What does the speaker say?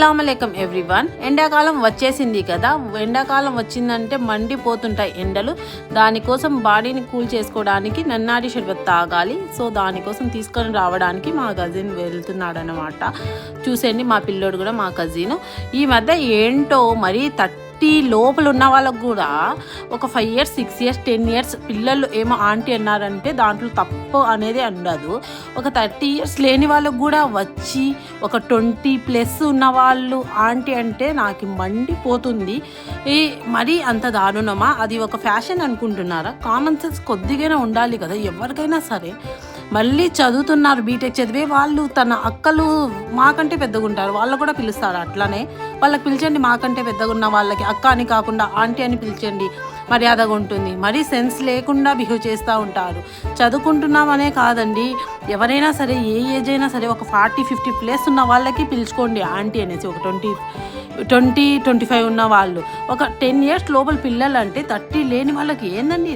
అస్సలాముఅలైకుం everyone. ఎండాకాలం వచ్చేసింది కదా. ఎండాకాలం వచ్చిందంటే మండిపోతుంటాయి ఎండలు. దానికోసం బాడీని కూల్ చేసుకోవడానికి నన్నారి షర్బత్ తాగాలి. సో దానికోసం తీసుకొని రావడానికి మా కజిన్ వెళ్తున్నాడు అనమాట. చూసేయండి, మా పిల్లోడు కూడా మా కజిన్. ఈ మధ్య ఏంటో మరీ లోపల ఉన్న వాళ్ళకు కూడా ఒక 5 years 6 years 10 years పిల్లలు ఏమో ఆంటీ అన్నారంటే దాంట్లో తప్పు అనేది ఉండదు. ఒక 30 years లేని వాళ్ళకు కూడా వచ్చి ఒక 20+ ఉన్న వాళ్ళు ఆంటీ అంటే నాకు మండిపోతుంది. మరీ అంత దారుణమా? అది ఒక ఫ్యాషన్ అనుకుంటున్నారా? కామన్ సెన్స్ కొద్దిగానే ఉండాలి కదా ఎవరికైనా సరే. మళ్ళీ చదువుతున్నారు, బీటెక్ చదివే వాళ్ళు. తన అక్కలు మాకంటే పెద్దగా ఉంటారు, వాళ్ళు కూడా పిలుస్తారు అట్లానే. వాళ్ళకి పిలిచండి, మాకంటే పెద్దగా ఉన్న వాళ్ళకి అక్క అని కాకుండా ఆంటీ అని పిలిచండి, మర్యాదగా ఉంటుంది. మరీ సెన్స్ లేకుండా బిహేవ్ చేస్తూ ఉంటారు. చదువుకుంటున్నామనే కాదండి, ఎవరైనా సరే ఏ ఏజ్ అయినా సరే ఒక 40-50+ ఉన్న వాళ్ళకి పిలుచుకోండి ఆంటీ అనేసి. ఒక 20-25 ఉన్న వాళ్ళు, ఒక 10 years లోపల పిల్లలు అంటే 30 లేని వాళ్ళకి ఏందండి